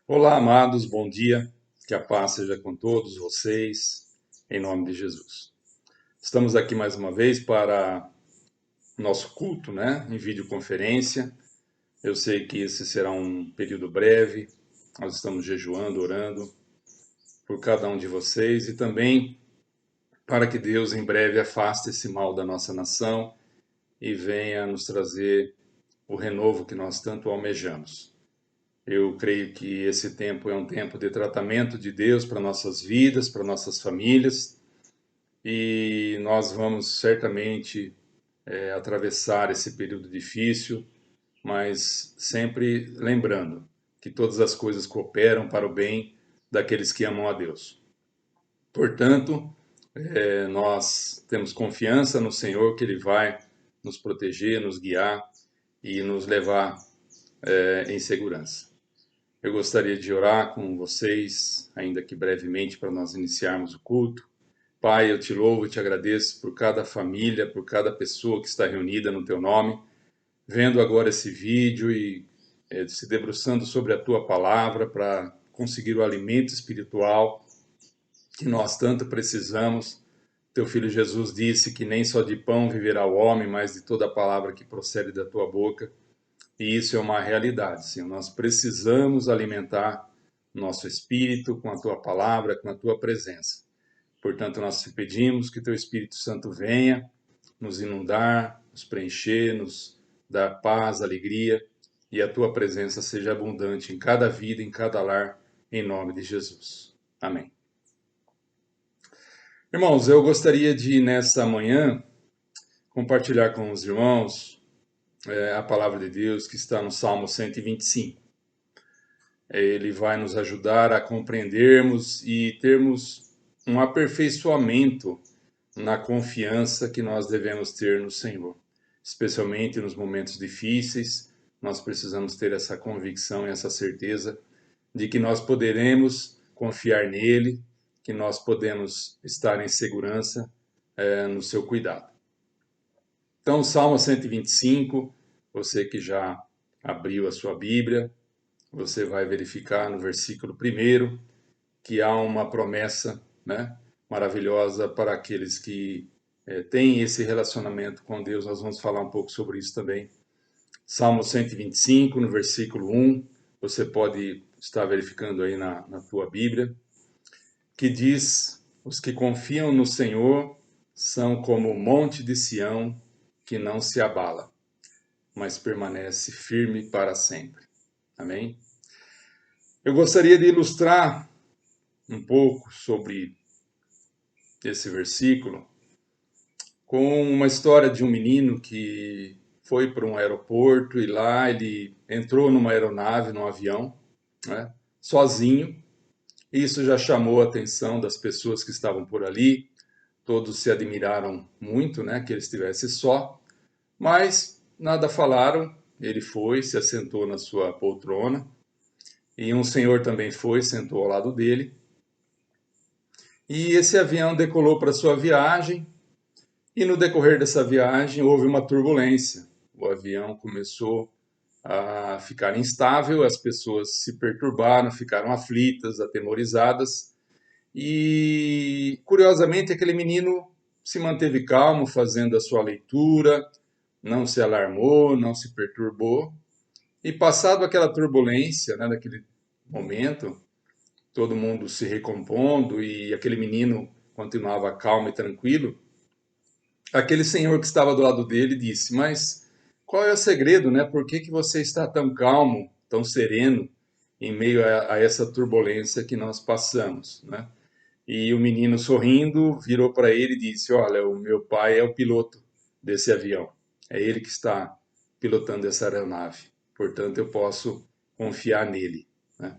Olá, amados, bom dia. Que a paz seja com todos vocês, em nome de Jesus. Estamos aqui mais uma vez para nosso culto, né, em videoconferência. Eu sei que esse será um período breve. Nós estamos jejuando, orando por cada um de vocês e também para que Deus em breve afaste esse mal da nossa nação e venha nos trazer o renovo que nós tanto almejamos. Eu creio que esse tempo é um tempo de tratamento de Deus para nossas vidas, para nossas famílias, e nós vamos certamente atravessar esse período difícil, mas sempre lembrando que todas as coisas cooperam para o bem daqueles que amam a Deus. Portanto, nós temos confiança no Senhor que Ele vai nos proteger, nos guiar e nos levar em segurança. Eu gostaria de orar com vocês, ainda que brevemente, para nós iniciarmos o culto. Pai, eu te louvo e te agradeço por cada família, por cada pessoa que está reunida no teu nome, vendo agora esse vídeo e se debruçando sobre a tua palavra para conseguir o alimento espiritual que nós tanto precisamos. Teu filho Jesus disse que nem só de pão viverá o homem, mas de toda a palavra que procede da tua boca. E isso é uma realidade, Senhor. Nós precisamos alimentar nosso espírito com a tua palavra, com a tua presença. Portanto, nós te pedimos que teu Espírito Santo venha nos inundar, nos preencher, nos dar paz, alegria e a tua presença seja abundante em cada vida, em cada lar, em nome de Jesus. Amém. Irmãos, eu gostaria de, nessa manhã, compartilhar com os irmãos a palavra de Deus que está no Salmo 125. Ele vai nos ajudar a compreendermos e termos um aperfeiçoamento na confiança que nós devemos ter no Senhor. Especialmente nos momentos difíceis, nós precisamos ter essa convicção e essa certeza de que nós poderemos confiar nele, que nós podemos estar em segurança no seu cuidado. Então, Salmo 125, você que já abriu a sua Bíblia, você vai verificar no versículo 1 que há uma promessa, né, maravilhosa para aqueles que têm esse relacionamento com Deus. Nós vamos falar um pouco sobre isso também. Salmo 125, no versículo 1, você pode estar verificando aí na tua Bíblia, que diz: os que confiam no Senhor são como o monte de Sião, que não se abala, mas permanece firme para sempre. Amém? Eu gostaria de ilustrar um pouco sobre esse versículo com uma história de um menino que foi para um aeroporto e lá ele entrou numa aeronave, num avião, né, sozinho. Isso já chamou a atenção das pessoas que estavam por ali. Todos se admiraram muito, né, que ele estivesse só, mas nada falaram. Ele foi, se assentou na sua poltrona e um senhor também foi, sentou ao lado dele. E esse avião decolou para sua viagem. E no decorrer dessa viagem houve uma turbulência. O avião começou a ficar instável, as pessoas se perturbaram, ficaram aflitas, atemorizadas. E, curiosamente, aquele menino se manteve calmo, fazendo a sua leitura, não se alarmou, não se perturbou. E, passado aquela turbulência, né, daquele momento, todo mundo se recompondo e aquele menino continuava calmo e tranquilo. Aquele senhor que estava do lado dele disse: mas qual é o segredo, né? Por que você está tão calmo, tão sereno em meio a essa turbulência que nós passamos, né? E o menino, sorrindo, virou para ele e disse: olha, o meu pai é o piloto desse avião. É ele que está pilotando essa aeronave. Portanto, eu posso confiar nele, né?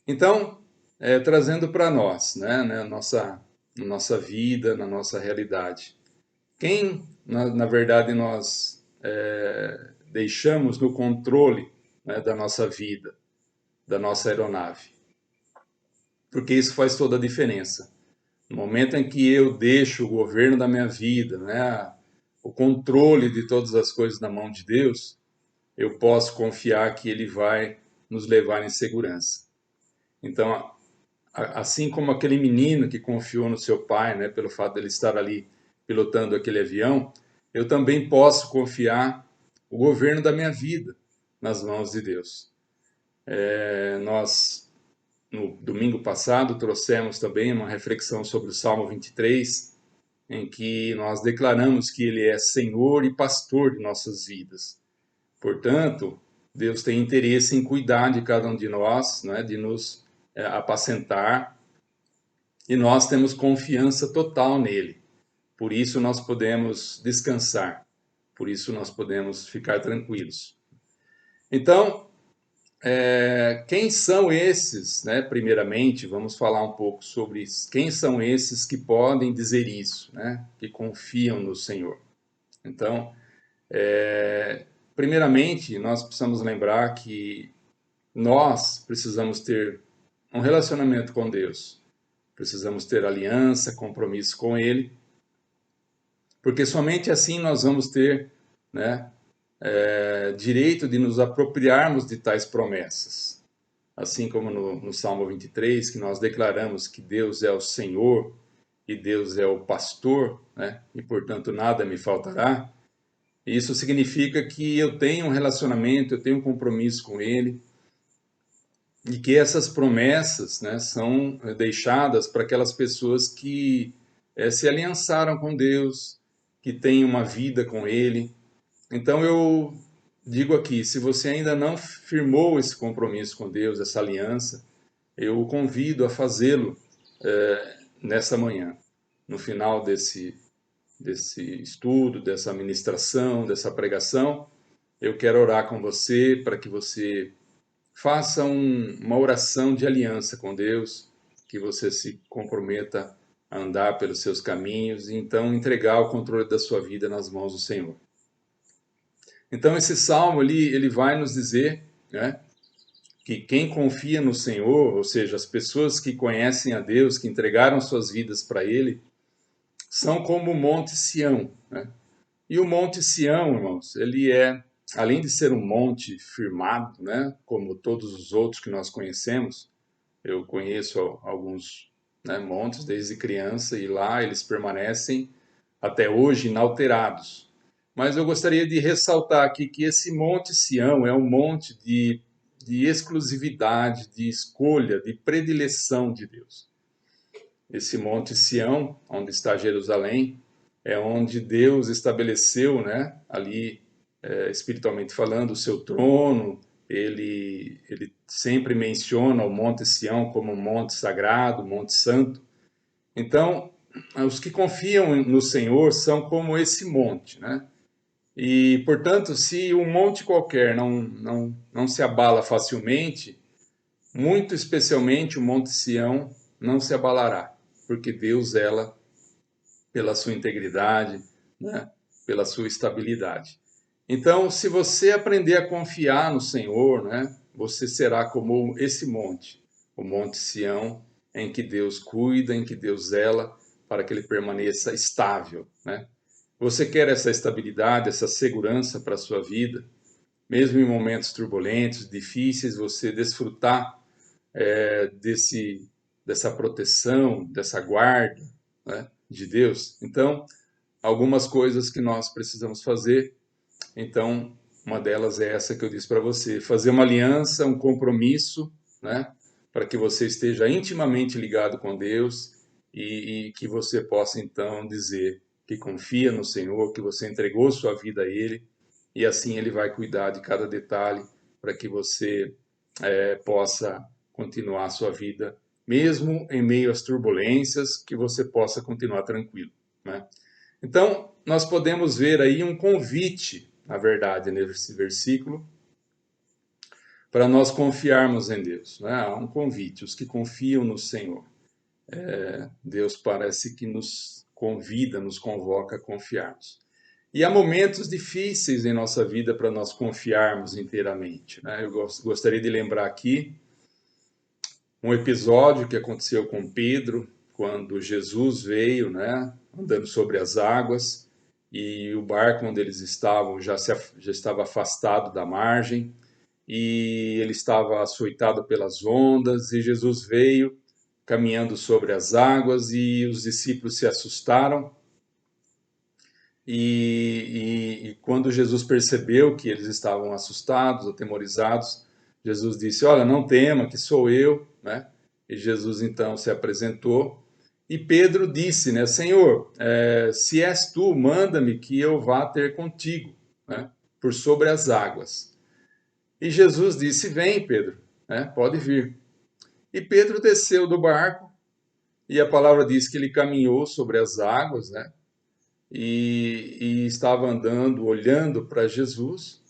Então, trazendo para nós, né, nossa vida, na nossa realidade. Quem, na verdade, nós deixamos no controle, né, da nossa vida, da nossa aeronave? Porque isso faz toda a diferença. No momento em que eu deixo o governo da minha vida, né, o controle de todas as coisas na mão de Deus, eu posso confiar que Ele vai nos levar em segurança. Então, assim como aquele menino que confiou no seu pai, né, pelo fato de ele estar ali pilotando aquele avião, eu também posso confiar o governo da minha vida nas mãos de Deus. Nós, no domingo passado, trouxemos também uma reflexão sobre o Salmo 23, em que nós declaramos que Ele é Senhor e Pastor de nossas vidas. Portanto, Deus tem interesse em cuidar de cada um de nós, né, de nos apacentar, e nós temos confiança total nele. Por isso nós podemos descansar, por isso nós podemos ficar tranquilos. Então, quem são esses, né? Primeiramente, vamos falar um pouco sobre quem são esses que podem dizer isso, né? Que confiam no Senhor. Então, primeiramente, nós precisamos lembrar que nós precisamos ter um relacionamento com Deus. Precisamos ter aliança, compromisso com Ele, porque somente assim nós vamos ter, né, direito de nos apropriarmos de tais promessas. Assim como no Salmo 23, que nós declaramos que Deus é o Senhor e Deus é o pastor, né, e portanto nada me faltará. Isso significa que eu tenho um relacionamento, eu tenho um compromisso com Ele, e que essas promessas, né, são deixadas para aquelas pessoas que se aliançaram com Deus, que têm uma vida com Ele. Então eu digo aqui, se você ainda não firmou esse compromisso com Deus, essa aliança, eu o convido a fazê-lo nessa manhã, no final desse estudo, dessa ministração, dessa pregação. Eu quero orar com você para que você faça uma oração de aliança com Deus, que você se comprometa a andar pelos seus caminhos e então entregar o controle da sua vida nas mãos do Senhor. Então esse salmo ele vai nos dizer, né, que quem confia no Senhor, ou seja, as pessoas que conhecem a Deus, que entregaram suas vidas para Ele, são como o Monte Sião, né? E o Monte Sião, irmãos, ele é, além de ser um monte firmado, né, como todos os outros que nós conhecemos, eu conheço alguns, né, montes desde criança e lá eles permanecem até hoje inalterados. Mas eu gostaria de ressaltar aqui que esse Monte Sião é um monte de exclusividade, de escolha, de predileção de Deus. Esse Monte Sião, onde está Jerusalém, é onde Deus estabeleceu, né, ali, espiritualmente falando, o seu trono. Ele sempre menciona o Monte Sião como um monte sagrado, monte santo. Então, os que confiam no Senhor são como esse monte, né? E, portanto, se um monte qualquer não se abala facilmente, muito especialmente o Monte Sião não se abalará, porque Deus zela pela sua integridade, né? Pela sua estabilidade. Então, se você aprender a confiar no Senhor, né? Você será como esse monte, o Monte Sião, em que Deus cuida, em que Deus zela para que ele permaneça estável, né? Você quer essa estabilidade, essa segurança para a sua vida, mesmo em momentos turbulentos, difíceis, você desfrutar dessa proteção, dessa guarda, né, de Deus. Então, algumas coisas que nós precisamos fazer. Então, uma delas é essa que eu disse para você: fazer uma aliança, um compromisso, né, para que você esteja intimamente ligado com Deus e que você possa então dizer que confia no Senhor, que você entregou sua vida a Ele e assim Ele vai cuidar de cada detalhe para que você possa continuar a sua vida, mesmo em meio às turbulências, que você possa continuar tranquilo, né? Então, nós podemos ver aí um convite, na verdade, nesse versículo, para nós confiarmos em Deus, né? Um convite, os que confiam no Senhor. Deus parece que nos convida, nos convoca a confiarmos. E há momentos difíceis em nossa vida para nós confiarmos inteiramente, né? Eu gostaria de lembrar aqui um episódio que aconteceu com Pedro, quando Jesus veio, né, andando sobre as águas, e o barco onde eles estavam já estava afastado da margem, e ele estava açoitado pelas ondas, e Jesus veio caminhando sobre as águas, e os discípulos se assustaram. E quando Jesus percebeu que eles estavam assustados, atemorizados, Jesus disse: Olha, não tema, que sou eu, né? E Jesus então se apresentou. E Pedro disse, né, Senhor, se és tu, manda-me que eu vá ter contigo, né, por sobre as águas. E Jesus disse: Vem, Pedro, né, pode vir. E Pedro desceu do barco, e a palavra diz que ele caminhou sobre as águas, né? E estava andando, olhando para Jesus,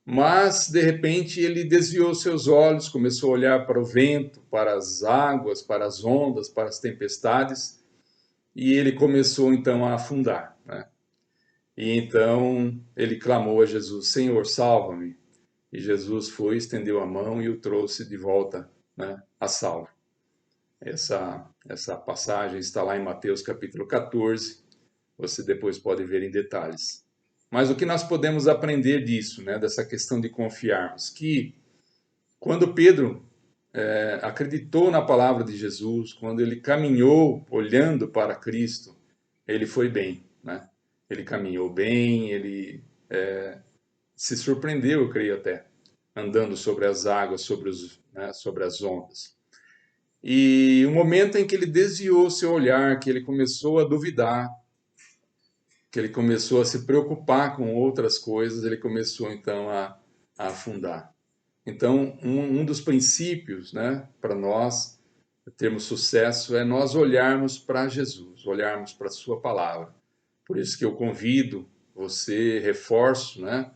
mas de repente ele desviou seus olhos, começou a olhar para o vento, para as águas, para as ondas, para as tempestades, e ele começou então a afundar, né? E então ele clamou a Jesus: Senhor, salva-me. E Jesus foi, estendeu a mão e o trouxe de volta, né, a salvo. Essa passagem está lá em Mateus capítulo 14. Você depois pode ver em detalhes. Mas o que nós podemos aprender disso, né, dessa questão de confiarmos? Que quando Pedro acreditou na palavra de Jesus, quando ele caminhou olhando para Cristo, ele foi bem, né? Ele caminhou bem, ele se surpreendeu, eu creio até, andando sobre as águas, sobre as ondas. E o momento em que ele desviou seu olhar, que ele começou a duvidar, que ele começou a se preocupar com outras coisas, ele começou então a afundar. Então, um dos princípios, né, para nós termos sucesso é nós olharmos para Jesus, olharmos para a sua palavra. Por isso que eu convido você, reforço, né,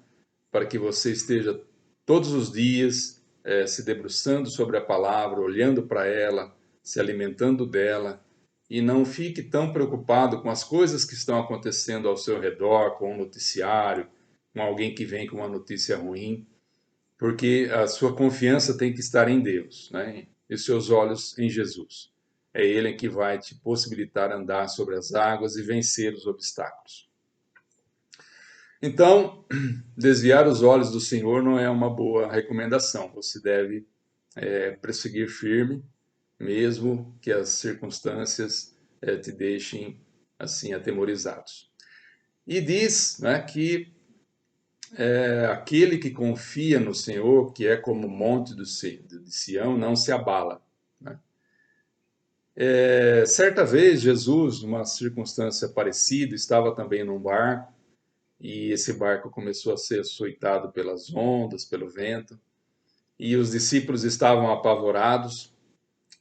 para que você esteja todos os dias se debruçando sobre a palavra, olhando para ela, se alimentando dela, e não fique tão preocupado com as coisas que estão acontecendo ao seu redor, com o noticiário, com alguém que vem com uma notícia ruim, porque a sua confiança tem que estar em Deus, né? E os seus olhos em Jesus. É Ele que vai te possibilitar andar sobre as águas e vencer os obstáculos. Então, desviar os olhos do Senhor não é uma boa recomendação. Você deve prosseguir firme, mesmo que as circunstâncias te deixem assim atemorizados. E diz, né, que aquele que confia no Senhor, que é como o monte de Sião, não se abala, né? Certa vez, Jesus, numa circunstância parecida, estava também num barco, e esse barco começou a ser açoitado pelas ondas, pelo vento, e os discípulos estavam apavorados,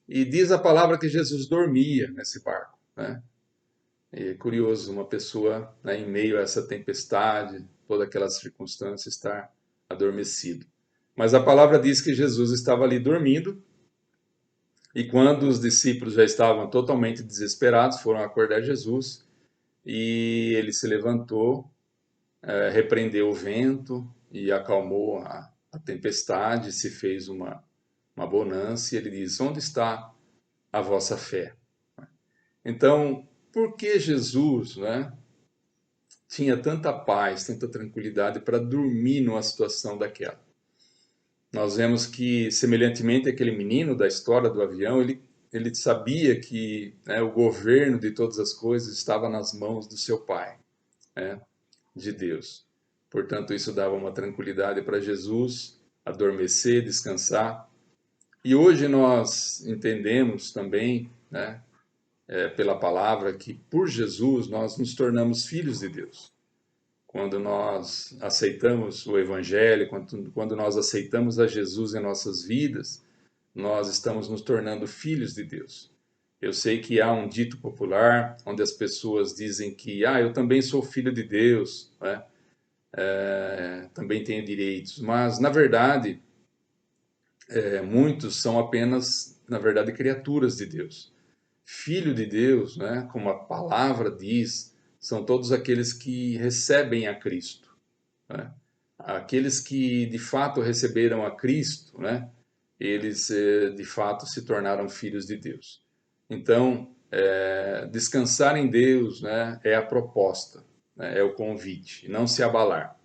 e diz a palavra que Jesus dormia nesse barco, né? E é curioso, uma pessoa, né, em meio a essa tempestade, toda aquela circunstância, estar adormecido. Mas a palavra diz que Jesus estava ali dormindo, e quando os discípulos já estavam totalmente desesperados, foram acordar Jesus, e ele se levantou, repreendeu o vento e acalmou a tempestade, se fez uma bonança, e ele diz: Onde está a vossa fé? Então, por que Jesus, né, tinha tanta paz, tanta tranquilidade para dormir numa situação daquela? Nós vemos que, semelhantemente àquele menino da história do avião, ele sabia que, né, o governo de todas as coisas estava nas mãos do seu Pai, né, de Deus. Portanto, isso dava uma tranquilidade para Jesus adormecer, descansar. E hoje nós entendemos também, né, pela palavra, que por Jesus nós nos tornamos filhos de Deus. Quando nós aceitamos o Evangelho, quando nós aceitamos a Jesus em nossas vidas, nós estamos nos tornando filhos de Deus. Eu sei que há um dito popular onde as pessoas dizem que eu também sou filho de Deus, né? Também tenho direitos, mas na verdade muitos são apenas, na verdade, criaturas de Deus. Filho de Deus, né, como a palavra diz, são todos aqueles que recebem a Cristo, né? Aqueles que de fato receberam a Cristo, né, eles de fato se tornaram filhos de Deus. Então, descansar em Deus, né, é a proposta, né, é o convite, não se abalar.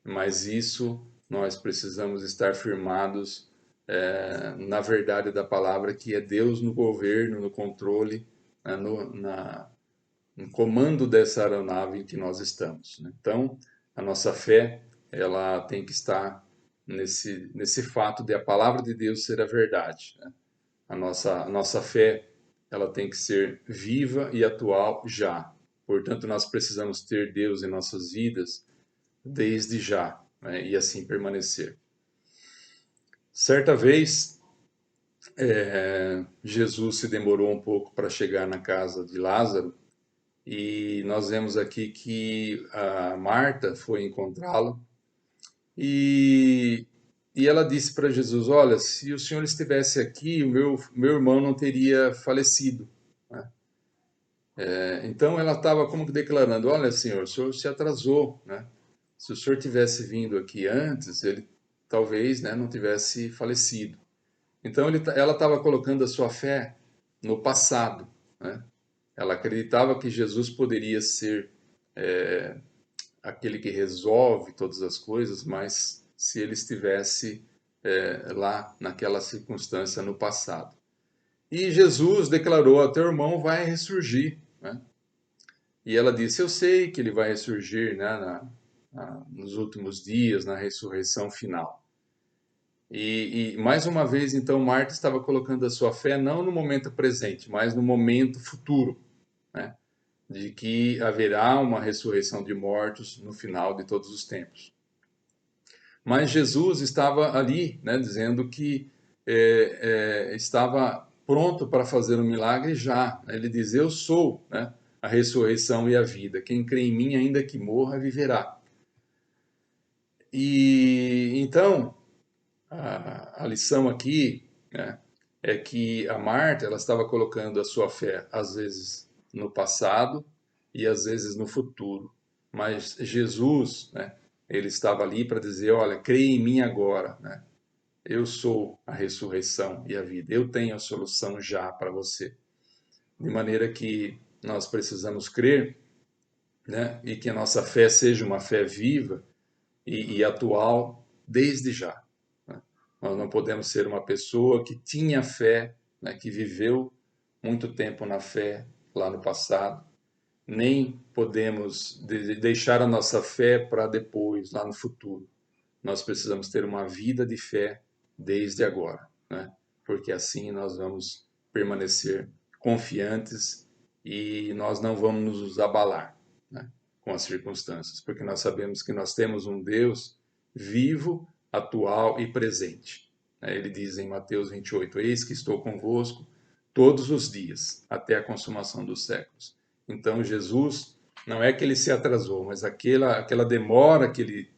Mas isso nós precisamos estar firmados na verdade da palavra, que é Deus no governo, no controle, né, no comando dessa aeronave em que nós estamos, né? Então, a nossa fé, ela tem que estar nesse fato de a palavra de Deus ser a verdade, né? A nossa fé, ela tem que ser viva e atual já. Portanto, nós precisamos ter Deus em nossas vidas desde já, né? E assim permanecer. Certa vez, Jesus se demorou um pouco para chegar na casa de Lázaro, e nós vemos aqui que a Marta foi encontrá-lo e, e ela disse para Jesus: Olha, se o Senhor estivesse aqui, o meu irmão não teria falecido, né? Então ela estava como que declarando: Olha, Senhor, o Senhor se atrasou, né? Se o Senhor tivesse vindo aqui antes, ele talvez, né, não tivesse falecido. Então ela estava colocando a sua fé no passado, né? Ela acreditava que Jesus poderia ser aquele que resolve todas as coisas, mas se ele estivesse lá naquela circunstância no passado. E Jesus declarou: teu irmão vai ressurgir, né? E ela disse: eu sei que ele vai ressurgir, né, nos últimos dias, na ressurreição final. E mais uma vez, então, Marta estava colocando a sua fé não no momento presente, mas no momento futuro, né? De que haverá uma ressurreição de mortos no final de todos os tempos. Mas Jesus estava ali, né, dizendo que estava pronto para fazer um milagre já. Ele diz: eu sou, né, a ressurreição e a vida. Quem crê em mim, ainda que morra, viverá. E então, a lição aqui, né, é que a Marta, ela estava colocando a sua fé, às vezes, no passado e às vezes no futuro. Mas Jesus, né, ele estava ali para dizer: olha, creia em mim agora, né? Eu sou a ressurreição e a vida. Eu tenho a solução já para você. De maneira que nós precisamos crer, né, e que a nossa fé seja uma fé viva e atual desde já, né? Nós não podemos ser uma pessoa que tinha fé, né, que viveu muito tempo na fé lá no passado, nem podemos deixar a nossa fé para depois, lá no futuro. Nós precisamos ter uma vida de fé desde agora, né? Porque assim nós vamos permanecer confiantes e nós não vamos nos abalar, né, com as circunstâncias, porque nós sabemos que nós temos um Deus vivo, atual e presente. Ele diz em Mateus 28: Eis que estou convosco todos os dias, até a consumação dos séculos. Então Jesus, não é que ele se atrasou, mas aquela demora que ele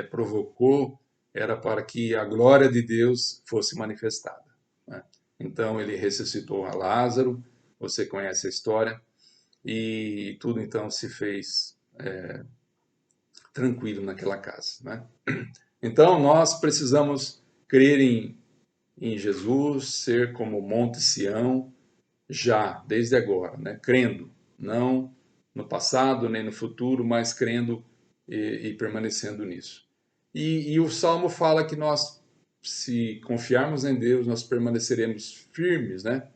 provocou era para que a glória de Deus fosse manifestada, né? Então ele ressuscitou a Lázaro, você conhece a história, e tudo então se fez tranquilo naquela casa, né? Então nós precisamos crer em Jesus, ser como o Monte Sião, já, desde agora, né? Crendo, não no passado nem no futuro, mas crendo e permanecendo nisso. E o Salmo fala que nós, se confiarmos em Deus, nós permaneceremos firmes, né?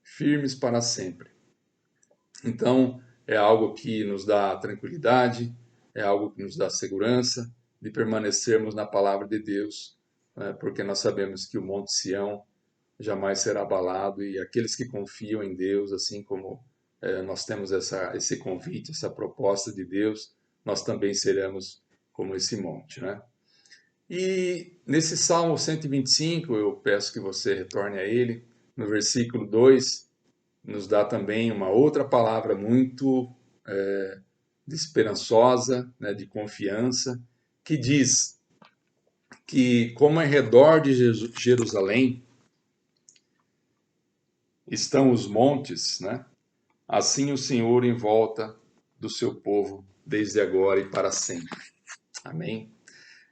Firmes para sempre. Então, é algo que nos dá tranquilidade, é algo que nos dá segurança de permanecermos na palavra de Deus, né? Porque nós sabemos que o Monte Sião jamais será abalado, e aqueles que confiam em Deus, assim como nós temos esse convite, essa proposta de Deus, nós também seremos como esse monte, né? E nesse Salmo 125, eu peço que você retorne a ele, no versículo 2, nos dá também uma outra palavra muito esperançosa, né, de confiança, que diz que como em redor de Jerusalém estão os montes, né? Assim o Senhor em volta do seu povo, desde agora e para sempre. Amém?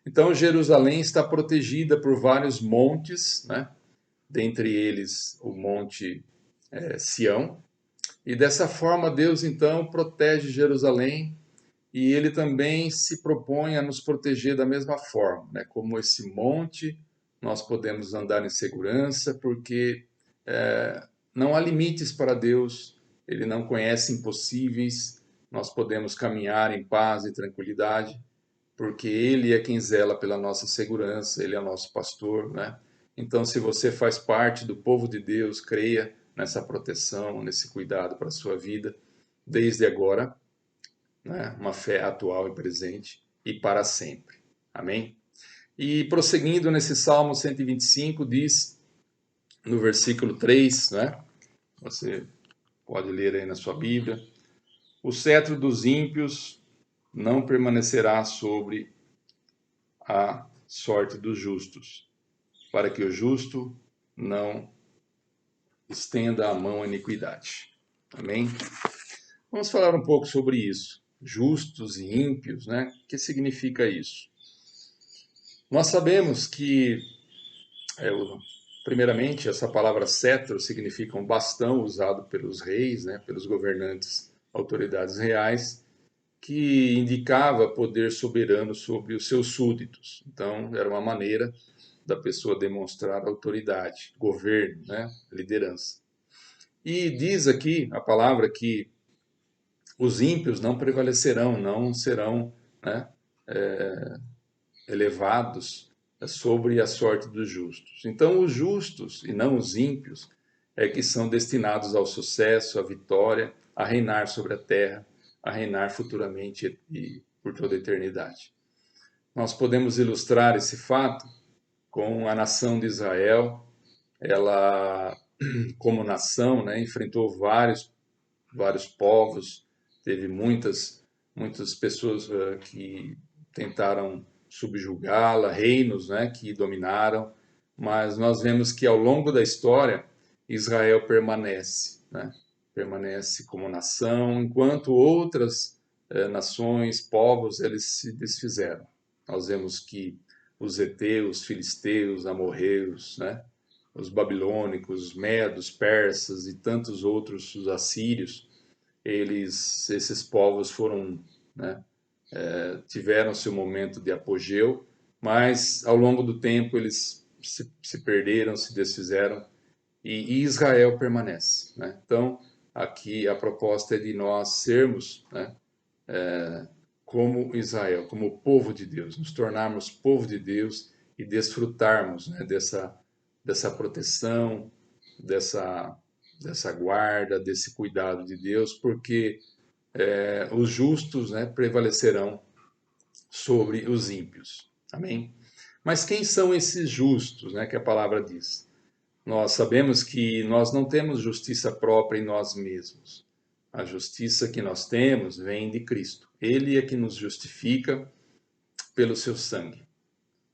Então, Jerusalém está protegida por vários montes, né? Dentre eles o Monte Sião. E dessa forma, Deus então protege Jerusalém e ele também se propõe a nos proteger da mesma forma, né? Como esse monte, nós podemos andar em segurança, porque não há limites para Deus, ele não conhece impossíveis, nós podemos caminhar em paz e tranquilidade, porque ele é quem zela pela nossa segurança, ele é o nosso pastor, né? Então, se você faz parte do povo de Deus, creia nessa proteção, nesse cuidado para a sua vida, desde agora, né? Uma fé atual e presente e para sempre. Amém? E prosseguindo nesse Salmo 125, diz no versículo 3, né? Você pode ler aí na sua Bíblia: o cetro dos ímpios não permanecerá sobre a sorte dos justos, para que o justo não estenda a mão à iniquidade. Amém? Vamos falar um pouco sobre isso. Justos e ímpios, né? O que significa isso? Nós sabemos que, primeiramente, essa palavra cetro significa um bastão usado pelos reis, né? Pelos governantes, autoridades reais, que indicava poder soberano sobre os seus súditos. Então, era uma maneira da pessoa demonstrar autoridade, governo, né? Liderança. E diz aqui a palavra que os ímpios não prevalecerão, não serão, né, elevados sobre a sorte dos justos. Então, os justos e não os ímpios é que são destinados ao sucesso, à vitória, a reinar sobre a terra, a reinar futuramente e por toda a eternidade. Nós podemos ilustrar esse fato com a nação de Israel. Ela, como nação, né, enfrentou vários povos, teve muitas pessoas que tentaram subjugá-la, reinos, né, que dominaram, mas nós vemos que ao longo da história Israel permanece, né, permanece como nação, enquanto outras nações, povos, eles se desfizeram. Nós vemos que os heteus, filisteus, amorreus, né, os babilônicos, medos, persas e tantos outros, os assírios, esses povos foram, né, tiveram seu momento de apogeu, mas ao longo do tempo eles se perderam, se desfizeram e Israel permanece, né? Então aqui a proposta é de nós sermos, né, como Israel, como povo de Deus, nos tornarmos povo de Deus e desfrutarmos, né, dessa proteção, dessa, dessa guarda, desse cuidado de Deus, porque os justos, né, prevalecerão sobre os ímpios. Amém? Mas quem são esses justos, né, que a palavra diz? Nós sabemos que nós não temos justiça própria em nós mesmos. A justiça que nós temos vem de Cristo. Ele é que nos justifica pelo seu sangue.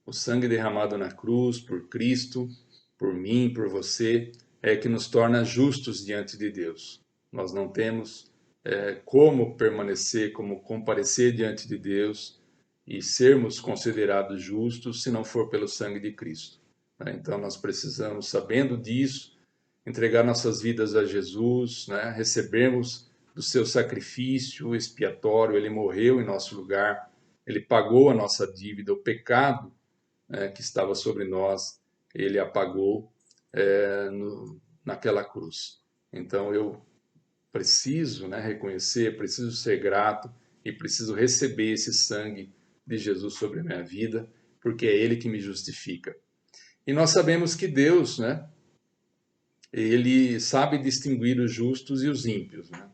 O sangue derramado na cruz por Cristo, por mim, por você, é que nos torna justos diante de Deus. Nós não temos como permanecer, como comparecer diante de Deus e sermos considerados justos se não for pelo sangue de Cristo. Então nós precisamos, sabendo disso, entregar nossas vidas a Jesus, né? Recebermos do seu sacrifício expiatório, ele morreu em nosso lugar, ele pagou a nossa dívida, o pecado que estava sobre nós, ele apagou naquela cruz. Então eu preciso, né, reconhecer, preciso ser grato e preciso receber esse sangue de Jesus sobre a minha vida, porque é ele que me justifica. E nós sabemos que Deus, né, ele sabe distinguir os justos e os ímpios, né?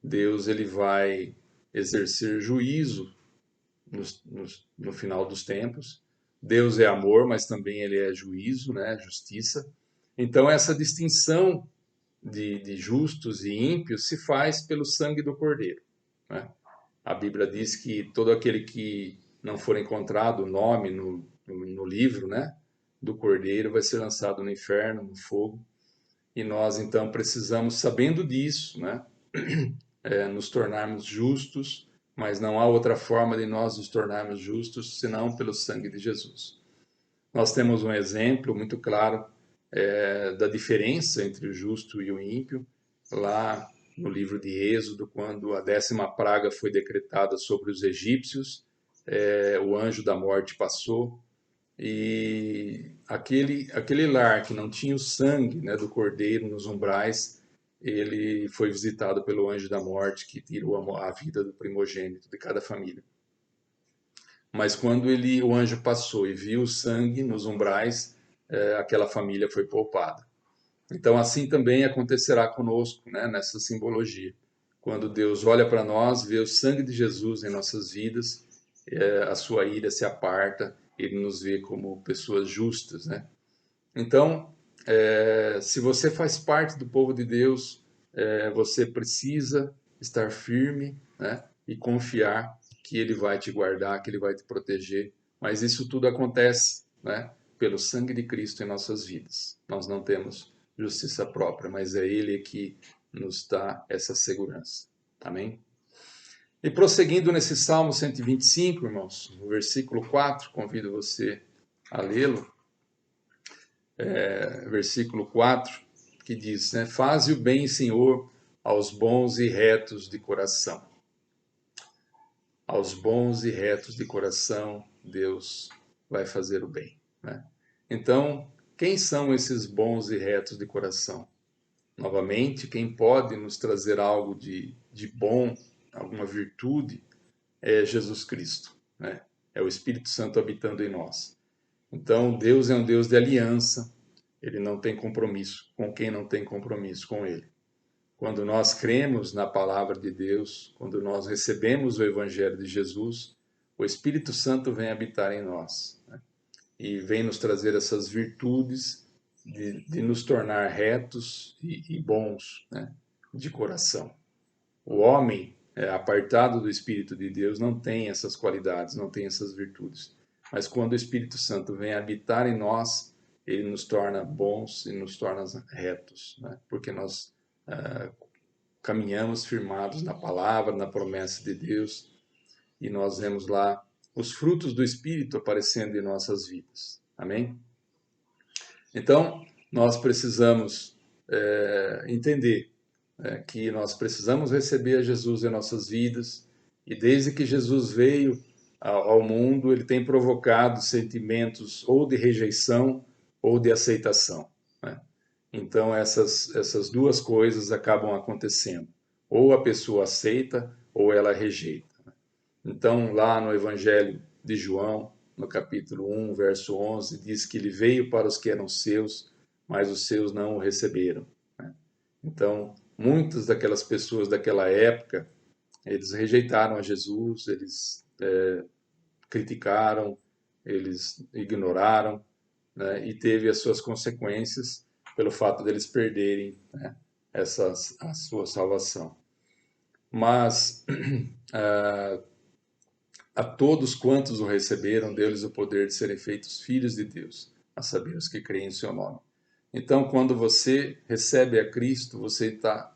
Deus ele vai exercer juízo no final dos tempos. Deus é amor, mas também ele é juízo, né, justiça. Então essa distinção de justos e ímpios se faz pelo sangue do Cordeiro, né? A Bíblia diz que todo aquele que não for encontrado o nome no livro, né, do Cordeiro vai ser lançado no inferno, no fogo. E nós então precisamos, sabendo disso, né, nos tornarmos justos, mas não há outra forma de nós nos tornarmos justos senão pelo sangue de Jesus. Nós temos um exemplo muito claro da diferença entre o justo e o ímpio, lá no livro de Êxodo, quando a 10ª praga foi decretada sobre os egípcios, o anjo da morte passou, e aquele lar que não tinha o sangue, né, do cordeiro nos umbrais, ele foi visitado pelo anjo da morte, que tirou a vida do primogênito de cada família. Mas quando o anjo passou e viu o sangue nos umbrais, aquela família foi poupada. Então, assim também acontecerá conosco, né, nessa simbologia. Quando Deus olha para nós, vê o sangue de Jesus em nossas vidas, a sua ira se aparta, ele nos vê como pessoas justas, né? Então, se você faz parte do povo de Deus, você precisa estar firme, né, e confiar que ele vai te guardar, que ele vai te proteger. Mas isso tudo acontece, né, pelo sangue de Cristo em nossas vidas. Nós não temos justiça própria, mas é ele que nos dá essa segurança. Amém? E prosseguindo nesse Salmo 125, irmãos, no versículo 4, convido você a lê-lo. Versículo 4, que diz, né, faze o bem, Senhor, aos bons e retos de coração. Aos bons e retos de coração, Deus vai fazer o bem, né? Então, quem são esses bons e retos de coração? Novamente, quem pode nos trazer algo de bom, alguma virtude, é Jesus Cristo, né? É o Espírito Santo habitando em nós. Então, Deus é um Deus de aliança, ele não tem compromisso com quem não tem compromisso com ele. Quando nós cremos na palavra de Deus, quando nós recebemos o Evangelho de Jesus, o Espírito Santo vem habitar em nós, né? E vem nos trazer essas virtudes de nos tornar retos e bons, né, de coração. O homem, apartado do Espírito de Deus, não tem essas qualidades, não tem essas virtudes. Mas quando o Espírito Santo vem habitar em nós, ele nos torna bons e nos torna retos, né? Porque nós caminhamos firmados na palavra, na promessa de Deus, e nós vemos lá os frutos do Espírito aparecendo em nossas vidas. Amém? Então, nós precisamos entender que nós precisamos receber a Jesus em nossas vidas, e desde que Jesus veio ao mundo, ele tem provocado sentimentos ou de rejeição ou de aceitação, né? Então, essas duas coisas acabam acontecendo. Ou a pessoa aceita, ou ela rejeita. Então, lá no Evangelho de João, no capítulo 1, verso 11, diz que ele veio para os que eram seus, mas os seus não o receberam, né? Então, muitas daquelas pessoas daquela época, eles rejeitaram a Jesus, eles criticaram, eles ignoraram, né, e teve as suas consequências pelo fato deles perderem, né, a sua salvação. Mas a todos quantos o receberam, deu-lhes o poder de serem feitos filhos de Deus, a saber, os que creem em seu nome. Então, quando você recebe a Cristo, você está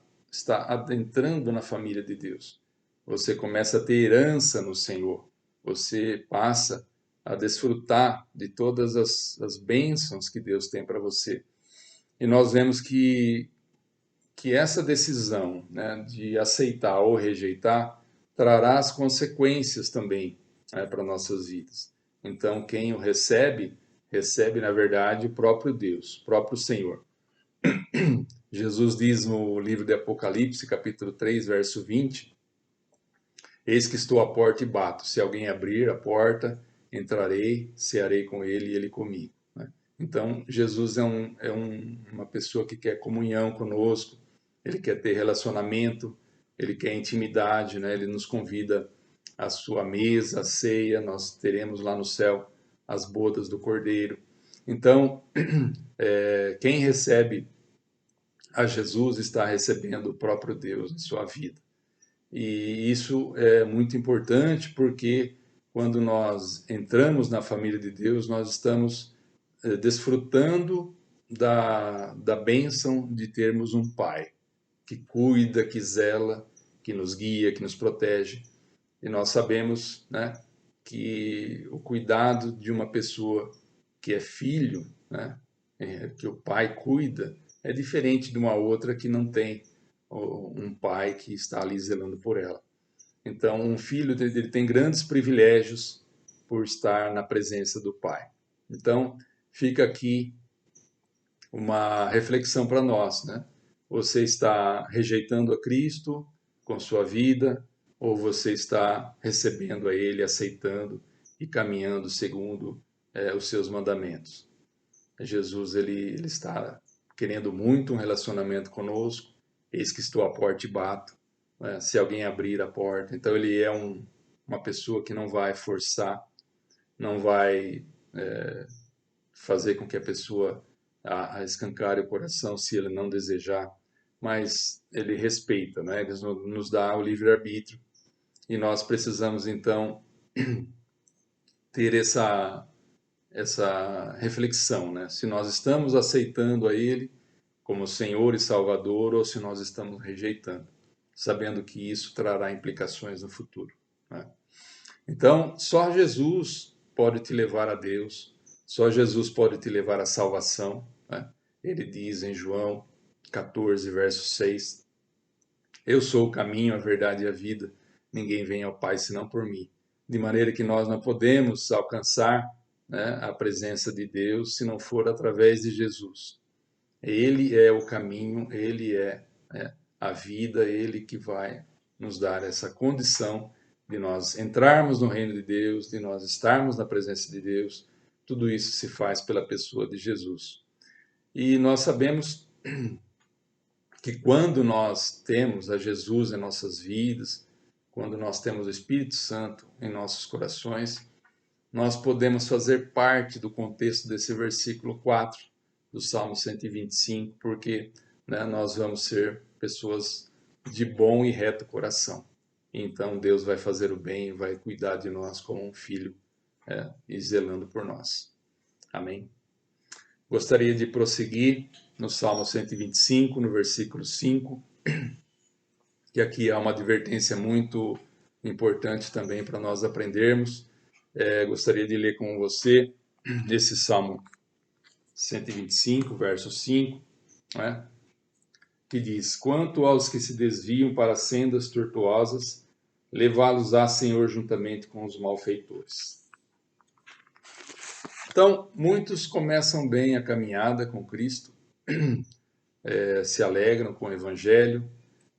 adentrando na família de Deus. Você começa a ter herança no Senhor. Você passa a desfrutar de todas as bênçãos que Deus tem para você. E nós vemos que essa decisão, né, de aceitar ou rejeitar trará as consequências também, né, para nossas vidas. Então, quem o recebe, recebe, na verdade, o próprio Deus, o próprio Senhor. Jesus diz no livro de Apocalipse, capítulo 3, verso 20, eis que estou à porta e bato. Se alguém abrir a porta, entrarei, cearei com ele e ele comigo, né? Então, Jesus uma pessoa que quer comunhão conosco, ele quer ter relacionamento, ele quer intimidade, né? Ele nos convida à sua mesa, à ceia, nós teremos lá no céu as bodas do Cordeiro. Então, quem recebe a Jesus está recebendo o próprio Deus em sua vida. E isso é muito importante porque quando nós entramos na família de Deus, nós estamos desfrutando da bênção de termos um Pai que cuida, que zela, que nos guia, que nos protege. E nós sabemos, né, que o cuidado de uma pessoa que é filho, né, que o pai cuida, é diferente de uma outra que não tem um pai que está ali zelando por ela. Então, um filho ele tem grandes privilégios por estar na presença do pai. Então, fica aqui uma reflexão para nós, né? Você está rejeitando a Cristo com sua vida, ou você está recebendo a Ele, aceitando e caminhando segundo os seus mandamentos? Jesus ele está querendo muito um relacionamento conosco. Eis que estou à porta e bato, né? Se alguém abrir a porta. Então ele é uma pessoa que não vai forçar, não vai fazer com que a pessoa a escancare o coração se ele não desejar, mas ele respeita, né? Ele nos dá o livre-arbítrio e nós precisamos então ter essa reflexão, né? Se nós estamos aceitando a Ele como Senhor e Salvador ou se nós estamos rejeitando, sabendo que isso trará implicações no futuro, né? Então, só Jesus pode te levar a Deus, só Jesus pode te levar à salvação, né? Ele diz em João 14, verso 6, eu sou o caminho, a verdade e a vida, ninguém vem ao Pai senão por mim. De maneira que nós não podemos alcançar, né, a presença de Deus se não for através de Jesus. Ele é o caminho, ele é, né, a vida, ele que vai nos dar essa condição de nós entrarmos no reino de Deus, de nós estarmos na presença de Deus. Tudo isso se faz pela pessoa de Jesus. E nós sabemos que quando nós temos a Jesus em nossas vidas, quando nós temos o Espírito Santo em nossos corações, nós podemos fazer parte do contexto desse versículo 4 do Salmo 125, porque, né, nós vamos ser pessoas de bom e reto coração. Então Deus vai fazer o bem, vai cuidar de nós como um filho, e zelando por nós. Amém? Gostaria de prosseguir no Salmo 125, no versículo 5, que aqui há uma advertência muito importante também para nós aprendermos. Gostaria de ler com você esse Salmo 125, verso 5, né, que diz: Quanto aos que se desviam para sendas tortuosas, levá-los-á, Senhor, juntamente com os malfeitores. Então, muitos começam bem a caminhada com Cristo, se alegram com o Evangelho,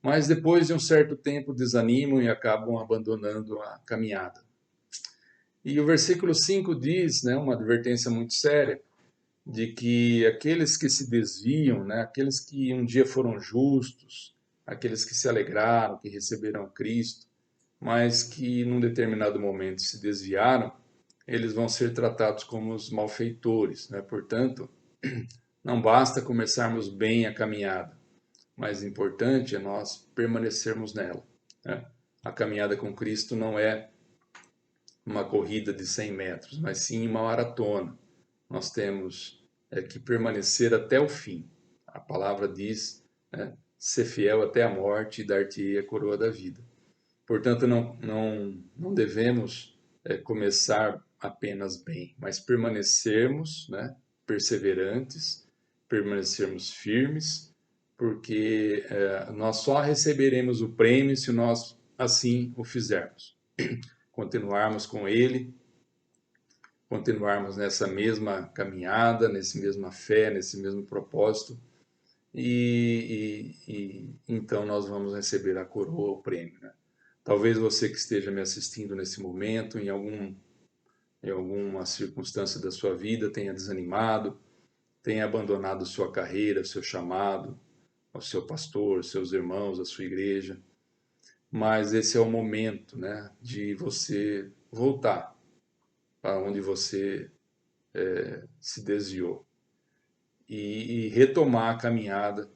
mas depois de um certo tempo desanimam e acabam abandonando a caminhada. E o versículo 5 diz, né, uma advertência muito séria, de que aqueles que se desviam, né, aqueles que um dia foram justos, aqueles que se alegraram, que receberam a Cristo, mas que num determinado momento se desviaram, eles vão ser tratados como os malfeitores, né? Portanto, não basta começarmos bem a caminhada, mas importante é nós permanecermos nela, né? A caminhada com Cristo não é uma corrida de 100 metros, mas sim uma maratona. Nós temos que permanecer até o fim. A palavra diz, né, ser fiel até a morte e dar-te-ei a coroa da vida. Portanto, não devemos começar apenas bem, mas permanecermos, né, perseverantes, permanecermos firmes, porque nós só receberemos o prêmio se nós assim o fizermos. Continuarmos com Ele, continuarmos nessa mesma caminhada, nessa mesma fé, nesse mesmo propósito, e então nós vamos receber a coroa, o prêmio, né? Talvez você que esteja me assistindo nesse momento, em alguma circunstância da sua vida, tenha desanimado, tenha abandonado sua carreira, seu chamado, ao seu pastor, seus irmãos, a sua igreja. Mas esse é o momento, né, de você voltar para onde você se desviou e retomar a caminhada.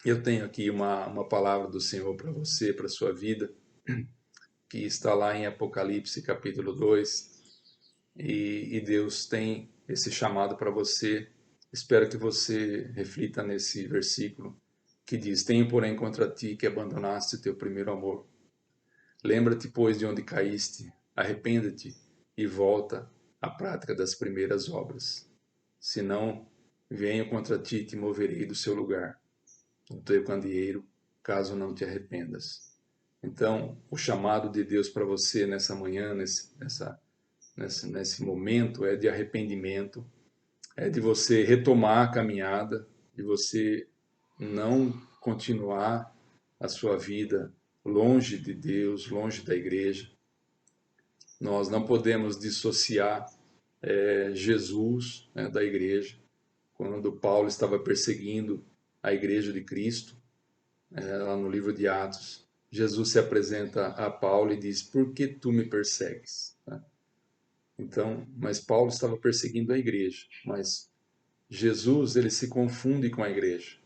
Eu tenho aqui uma palavra do Senhor para você, para a sua vida, que está lá em Apocalipse capítulo 2, e Deus tem esse chamado para você. Espero que você reflita nesse versículo que diz: Tenho, porém, contra ti que abandonaste o teu primeiro amor. Lembra-te, pois, de onde caíste, arrependa-te e volta à prática das primeiras obras. Senão, venho contra ti e te moverei do seu lugar, o teu candeeiro caso não te arrependas. Então, o chamado de Deus para você nessa manhã, nesse momento, é de arrependimento, é de você retomar a caminhada, de você não continuar a sua vida longe de Deus, longe da igreja. Nós não podemos dissociar Jesus, né, da igreja. Quando Paulo estava perseguindo a igreja de Cristo, lá no livro de Atos, Jesus se apresenta a Paulo e diz: por que tu me persegues? Então, mas Paulo estava perseguindo a igreja, mas Jesus, ele se confunde com a igreja.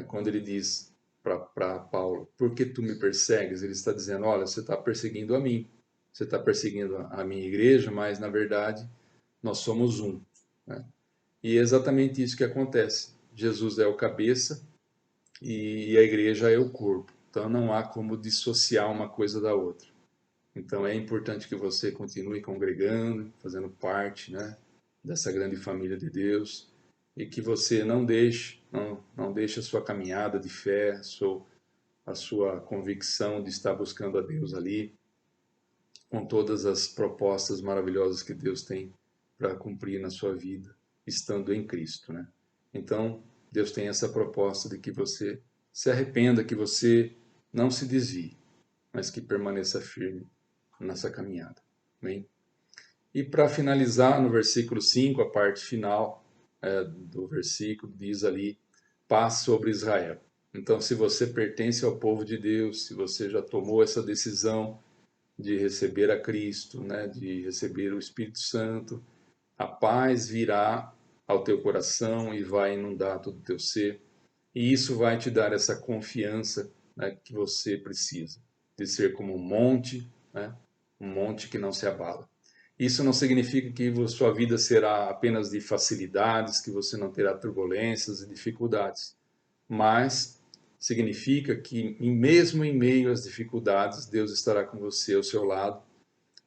Quando ele diz para Paulo: por que tu me persegues? Ele está dizendo: olha, você está perseguindo a mim, você está perseguindo a minha igreja, mas na verdade nós somos um. E é exatamente isso que acontece. Jesus é o cabeça e a igreja é o corpo. Então não há como dissociar uma coisa da outra. Então é importante que você continue congregando, fazendo parte, né, dessa grande família de Deus, e que você não deixe a sua caminhada de fé, a sua convicção de estar buscando a Deus ali, com todas as propostas maravilhosas que Deus tem para cumprir na sua vida, estando em Cristo, né? Então, Deus tem essa proposta de que você se arrependa, que você não se desvie, mas que permaneça firme nessa caminhada. Amém? E para finalizar, no versículo 5, a parte final do versículo diz ali: paz sobre Israel. Então, se você pertence ao povo de Deus, se você já tomou essa decisão de receber a Cristo, né, de receber o Espírito Santo, a paz virá ao teu coração e vai inundar todo o teu ser. E isso vai te dar essa confiança, né, que você precisa, de ser como um monte, né, um monte que não se abala. Isso não significa que sua vida será apenas de facilidades, que você não terá turbulências e dificuldades, mas significa que mesmo em meio às dificuldades, Deus estará com você ao seu lado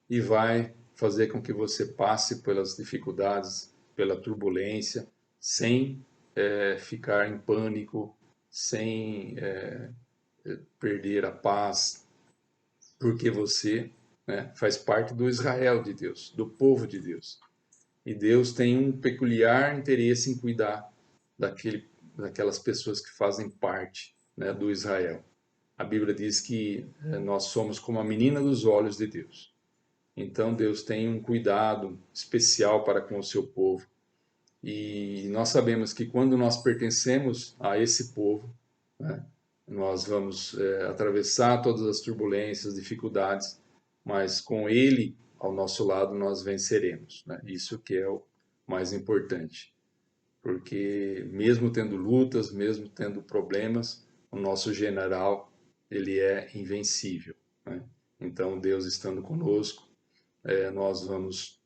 e vai fazer com que você passe pelas dificuldades, pela turbulência, sem ficar em pânico, sem perder a paz, porque você, né, faz parte do Israel de Deus, do povo de Deus. E Deus tem um peculiar interesse em cuidar daquelas pessoas que fazem parte, né, do Israel. A Bíblia diz que nós somos como a menina dos olhos de Deus. Então Deus tem um cuidado especial para com o seu povo. E nós sabemos que quando nós pertencemos a esse povo, né, nós vamos atravessar todas as turbulências, dificuldades, mas com Ele ao nosso lado nós venceremos, né? Isso que é o mais importante, porque mesmo tendo lutas, mesmo tendo problemas, o nosso general, ele é invencível, né? Então Deus estando conosco, nós vamos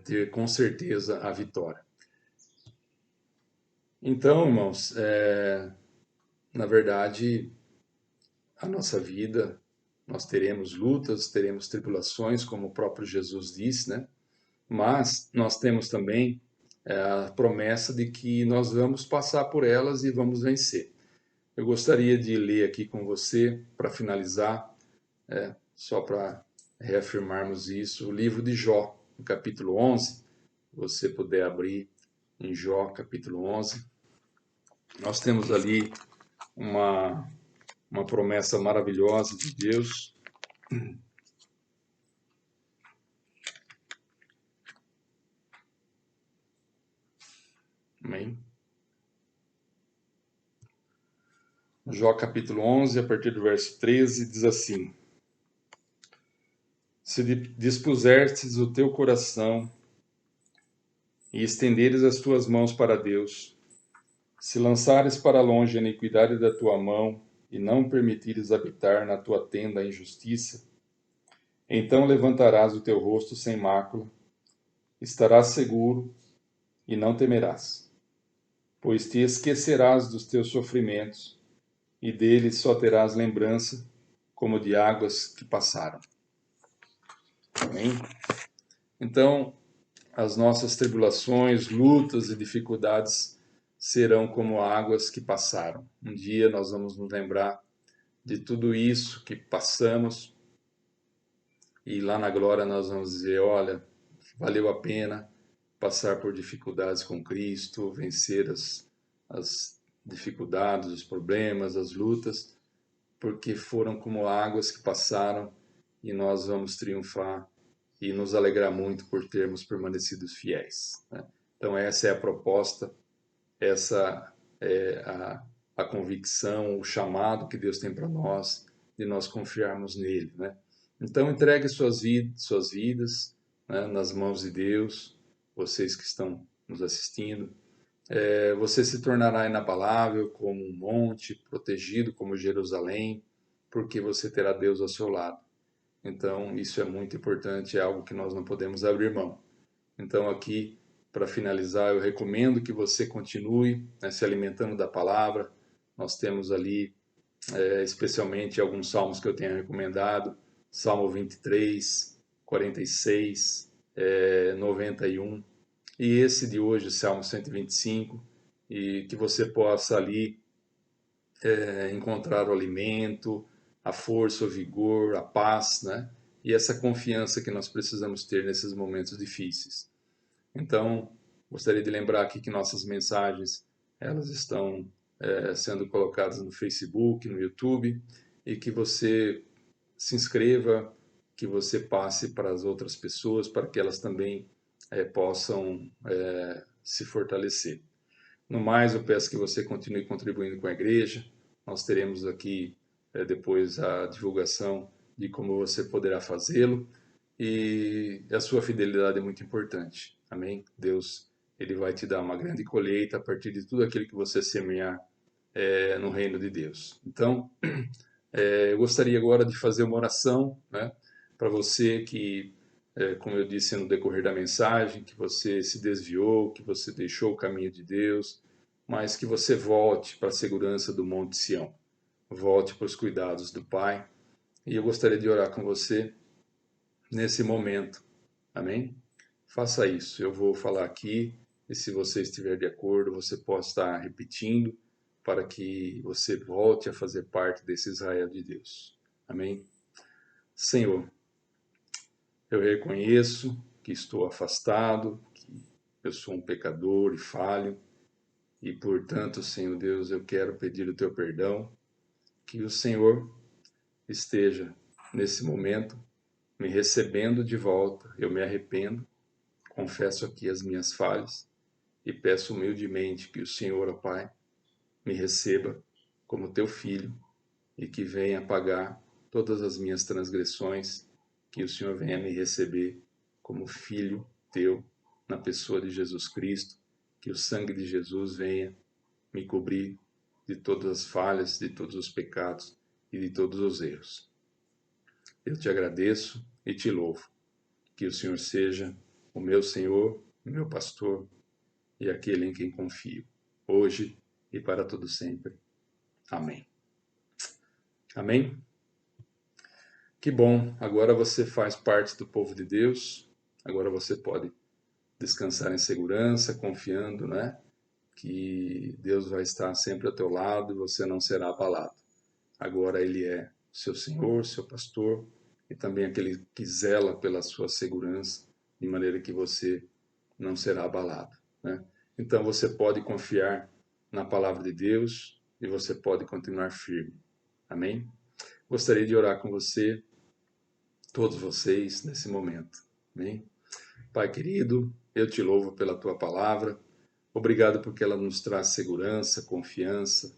ter com certeza a vitória. Então, irmãos, na verdade, a nossa vida, nós teremos lutas, teremos tribulações, como o próprio Jesus disse, né? Mas nós temos também a promessa de que nós vamos passar por elas e vamos vencer. Eu gostaria de ler aqui com você, para finalizar, só para reafirmarmos isso, o livro de Jó, no capítulo 11. Se você puder abrir em Jó, capítulo 11. Nós temos ali uma promessa maravilhosa de Deus. Amém? Jó capítulo 11, a partir do verso 13, diz assim: se dispuseres o teu coração e estenderes as tuas mãos para Deus, se lançares para longe a iniquidade da tua mão e não permitires habitar na tua tenda a injustiça, então levantarás o teu rosto sem mácula, estarás seguro e não temerás, pois te esquecerás dos teus sofrimentos e deles só terás lembrança como de águas que passaram. Amém? Então, as nossas tribulações, lutas e dificuldades serão como águas que passaram. Um dia nós vamos nos lembrar de tudo isso que passamos e lá na glória nós vamos dizer, olha, valeu a pena passar por dificuldades com Cristo, vencer as dificuldades, os problemas, as lutas, porque foram como águas que passaram e nós vamos triunfar e nos alegrar muito por termos permanecido fiéis, né? Então essa é a proposta, essa é a convicção, o chamado que Deus tem para nós, de nós confiarmos nele, né? Então entregue suas vidas, né, nas mãos de Deus, vocês que estão nos assistindo. Você se tornará inabalável como um monte, protegido como Jerusalém, porque você terá Deus ao seu lado. Então, isso é muito importante, é algo que nós não podemos abrir mão. Então, aqui, para finalizar, eu recomendo que você continue, né, se alimentando da palavra. Nós temos ali, especialmente, alguns salmos que eu tenho recomendado: Salmo 23, 46, 91, e esse de hoje, Salmo 125, e que você possa ali encontrar o alimento, a força, o vigor, a paz, né? E essa confiança que nós precisamos ter nesses momentos difíceis. Então, gostaria de lembrar aqui que nossas mensagens elas estão sendo colocadas no Facebook, no YouTube, e que você se inscreva, que você passe para as outras pessoas, para que elas também possam se fortalecer. No mais, eu peço que você continue contribuindo com a igreja. Nós teremos aqui depois a divulgação de como você poderá fazê-lo. E a sua fidelidade é muito importante. Amém? Deus, ele vai te dar uma grande colheita a partir de tudo aquilo que você semear no reino de Deus. Então, eu gostaria agora de fazer uma oração, né, para você que, como eu disse no decorrer da mensagem, que você se desviou, que você deixou o caminho de Deus, mas que você volte para a segurança do Monte Sião, volte para os cuidados do Pai. E eu gostaria de orar com você nesse momento. Amém? Faça isso. Eu vou falar aqui e se você estiver de acordo, você pode estar repetindo para que você volte a fazer parte desse Israel de Deus. Amém? Senhor, eu reconheço que estou afastado, que eu sou um pecador e falho, e portanto, Senhor Deus, eu quero pedir o teu perdão, que o Senhor esteja nesse momento me recebendo de volta. Eu me arrependo, confesso aqui as minhas falhas e peço humildemente que o Senhor, ó Pai, me receba como teu filho e que venha pagar todas as minhas transgressões, que o Senhor venha me receber como filho teu na pessoa de Jesus Cristo, que o sangue de Jesus venha me cobrir de todas as falhas, de todos os pecados e de todos os erros. Eu te agradeço e te louvo. Que o Senhor seja o meu Senhor, o meu pastor e aquele em quem confio, hoje e para todo sempre. Amém. Amém? Que bom, agora você faz parte do povo de Deus, agora você pode descansar em segurança, confiando, né? Que Deus vai estar sempre ao teu lado e você não será abalado. Agora Ele é seu Senhor, seu pastor e também aquele que zela pela sua segurança, de maneira que você não será abalado, né? Então você pode confiar na palavra de Deus e você pode continuar firme. Amém? Gostaria de orar com você, todos vocês, nesse momento. Amém? Pai querido, eu te louvo pela tua palavra. Obrigado porque ela nos traz segurança, confiança.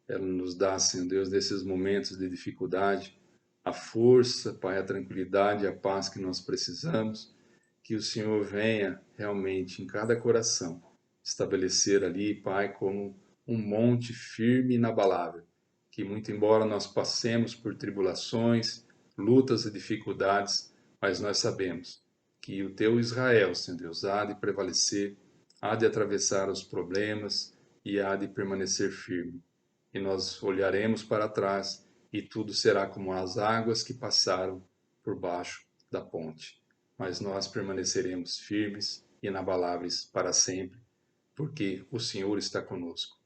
Ela nos dá, Senhor Deus, nesses momentos de dificuldade, a força, Pai, a tranquilidade, a paz que nós precisamos. Que o Senhor venha realmente em cada coração estabelecer ali, Pai, como um monte firme e inabalável. Que muito embora nós passemos por tribulações, lutas e dificuldades, mas nós sabemos que o teu Israel, Senhor Deus, há de prevalecer, há de atravessar os problemas e há de permanecer firme. E nós olharemos para trás e tudo será como as águas que passaram por baixo da ponte. Mas nós permaneceremos firmes e inabaláveis para sempre, porque o Senhor está conosco.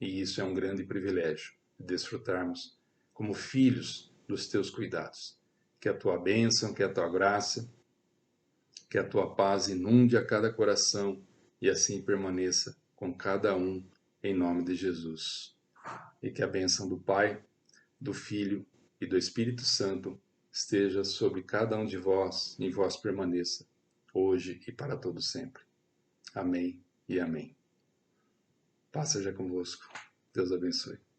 E isso é um grande privilégio, desfrutarmos como filhos dos teus cuidados. Que a tua bênção, que a tua graça, que a tua paz inunde a cada coração e assim permaneça com cada um, em nome de Jesus. E que a bênção do Pai, do Filho e do Espírito Santo esteja sobre cada um de vós, e em vós permaneça, hoje e para todo sempre. Amém e amém. Paz seja convosco. Deus abençoe.